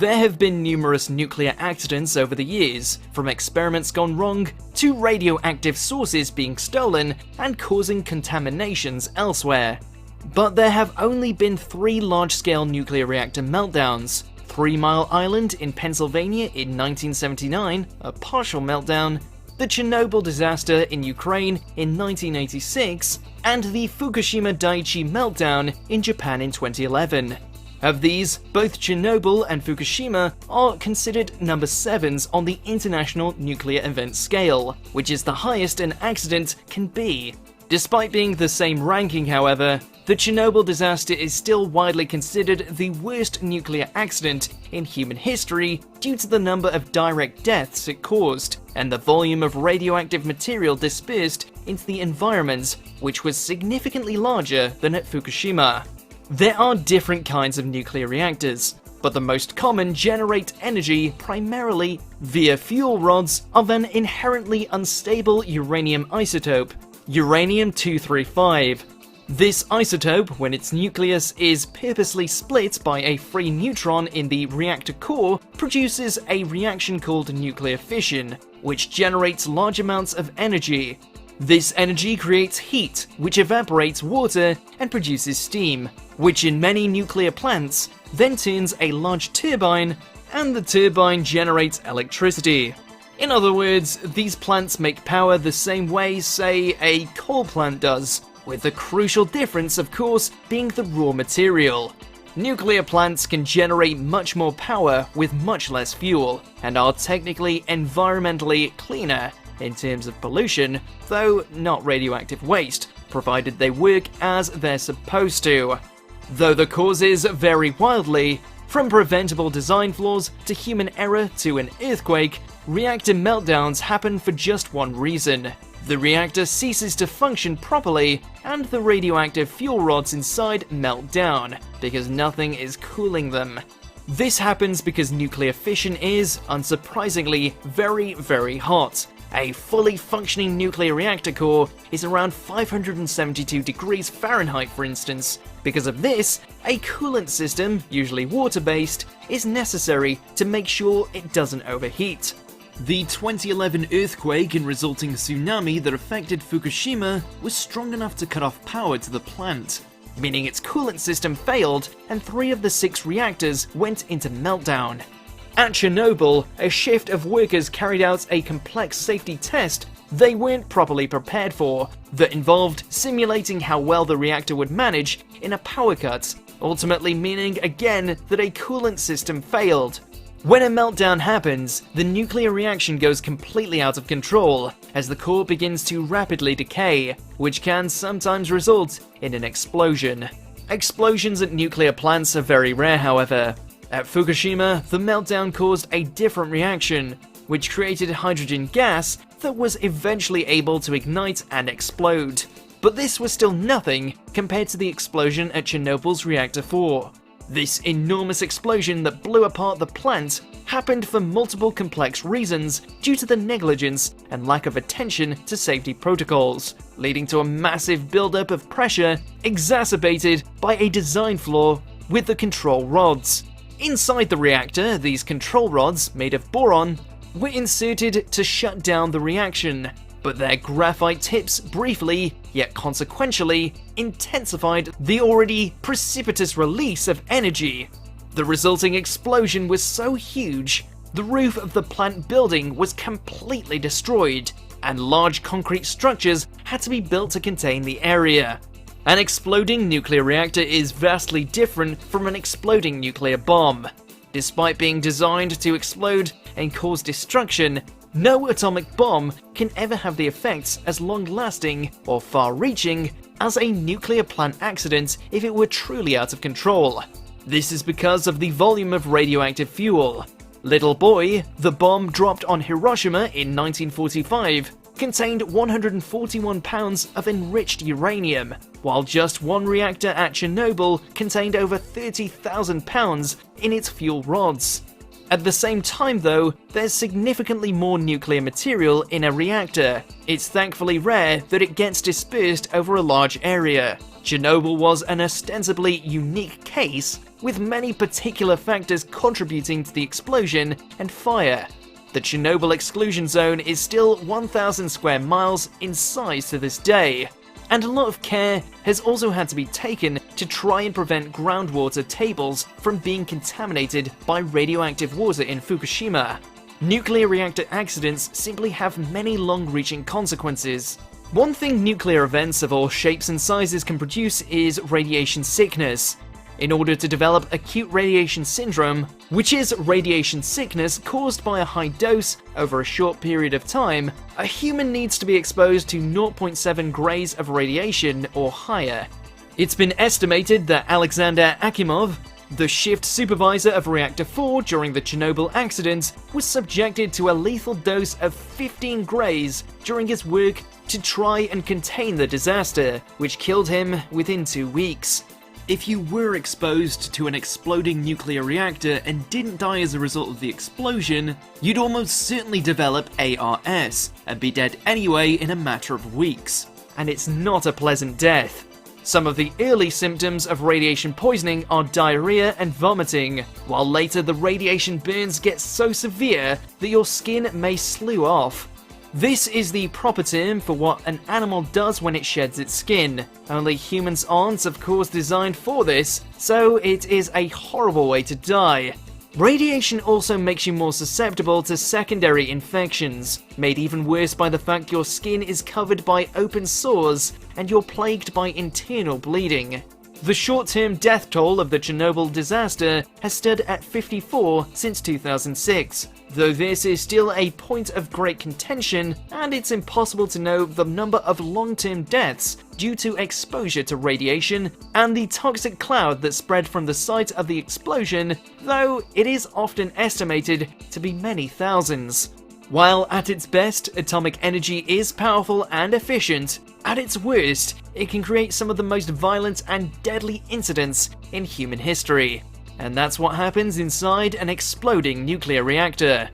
There have been numerous nuclear accidents over the years, from experiments gone wrong to radioactive sources being stolen and causing contaminations elsewhere. But there have only been 3 large-scale nuclear reactor meltdowns: 3 Mile Island in Pennsylvania in 1979, a partial meltdown, the Chernobyl disaster in Ukraine in 1986, and the Fukushima Daiichi meltdown in Japan in 2011. Of these, both Chernobyl and Fukushima are considered number 7s on the International Nuclear Event Scale, which is the highest an accident can be. Despite being the same ranking, however, the Chernobyl disaster is still widely considered the worst nuclear accident in human history due to the number of direct deaths it caused, and the volume of radioactive material dispersed into the environment, which was significantly larger than at Fukushima. There are different kinds of nuclear reactors, but the most common generate energy primarily via fuel rods of an inherently unstable uranium isotope, uranium-235. This isotope, when its nucleus is purposely split by a free neutron in the reactor core, produces a reaction called nuclear fission, which generates large amounts of energy. This energy creates heat, which evaporates water and produces steam, which in many nuclear plants then turns a large turbine, and the turbine generates electricity. In other words, these plants make power the same way, say, a coal plant does, with the crucial difference, of course, being the raw material. Nuclear plants can generate much more power with much less fuel, and are technically environmentally cleaner in terms of pollution, though not radioactive waste, provided they work as they're supposed to. Though the causes vary wildly, from preventable design flaws to human error to an earthquake, reactor meltdowns happen for just one reason. The reactor ceases to function properly, and the radioactive fuel rods inside melt down, because nothing is cooling them. This happens because nuclear fission is, unsurprisingly, very, very hot. A fully functioning nuclear reactor core is around 572 degrees Fahrenheit, for instance. Because of this, a coolant system, usually water-based, is necessary to make sure it doesn't overheat. The 2011 earthquake and resulting tsunami that affected Fukushima was strong enough to cut off power to the plant, meaning its coolant system failed and 3 of the 6 reactors went into meltdown. At Chernobyl, a shift of workers carried out a complex safety test they weren't properly prepared for, that involved simulating how well the reactor would manage in a power cut, ultimately meaning again that a coolant system failed. When a meltdown happens, the nuclear reaction goes completely out of control, as the core begins to rapidly decay, which can sometimes result in an explosion. Explosions at nuclear plants are very rare, however. At Fukushima, the meltdown caused a different reaction, which created hydrogen gas that was eventually able to ignite and explode. But this was still nothing compared to the explosion at Chernobyl's Reactor 4. This enormous explosion that blew apart the plant happened for multiple complex reasons due to the negligence and lack of attention to safety protocols, leading to a massive buildup of pressure exacerbated by a design flaw with the control rods. Inside the reactor, these control rods, made of boron, were inserted to shut down the reaction, but their graphite tips briefly, yet consequentially, intensified the already precipitous release of energy. The resulting explosion was so huge, the roof of the plant building was completely destroyed, and large concrete structures had to be built to contain the area. An exploding nuclear reactor is vastly different from an exploding nuclear bomb. Despite being designed to explode and cause destruction, no atomic bomb can ever have the effects as long-lasting or far-reaching as a nuclear plant accident if it were truly out of control. This is because of the volume of radioactive fuel. Little Boy, the bomb dropped on Hiroshima in 1945, contained 141 pounds of enriched uranium, while just one reactor at Chernobyl contained over 30,000 pounds in its fuel rods. At the same time though, there's significantly more nuclear material in a reactor. It's thankfully rare that it gets dispersed over a large area. Chernobyl was an ostensibly unique case, with many particular factors contributing to the explosion and fire. The Chernobyl exclusion zone is still 1,000 square miles in size to this day, and a lot of care has also had to be taken to try and prevent groundwater tables from being contaminated by radioactive water in Fukushima. Nuclear reactor accidents simply have many long-reaching consequences. One thing nuclear events of all shapes and sizes can produce is radiation sickness. In order to develop acute radiation syndrome, which is radiation sickness caused by a high dose over a short period of time, a human needs to be exposed to 0.7 grays of radiation or higher. It's been estimated that Alexander Akimov, the shift supervisor of Reactor 4 during the Chernobyl accident, was subjected to a lethal dose of 15 grays during his work to try and contain the disaster, which killed him within 2 weeks. If you were exposed to an exploding nuclear reactor and didn't die as a result of the explosion, you'd almost certainly develop ARS and be dead anyway in a matter of weeks. And it's not a pleasant death. Some of the early symptoms of radiation poisoning are diarrhea and vomiting, while later the radiation burns get so severe that your skin may slough off. This is the proper term for what an animal does when it sheds its skin. Only humans aren't, of course, designed for this, so it is a horrible way to die. Radiation also makes you more susceptible to secondary infections, made even worse by the fact your skin is covered by open sores and you're plagued by internal bleeding. The short-term death toll of the Chernobyl disaster has stood at 54 since 2006, though this is still a point of great contention, and it's impossible to know the number of long-term deaths due to exposure to radiation and the toxic cloud that spread from the site of the explosion, though it is often estimated to be many thousands. While at its best, atomic energy is powerful and efficient, at its worst, it can create some of the most violent and deadly incidents in human history. And that's what happens inside an exploding nuclear reactor.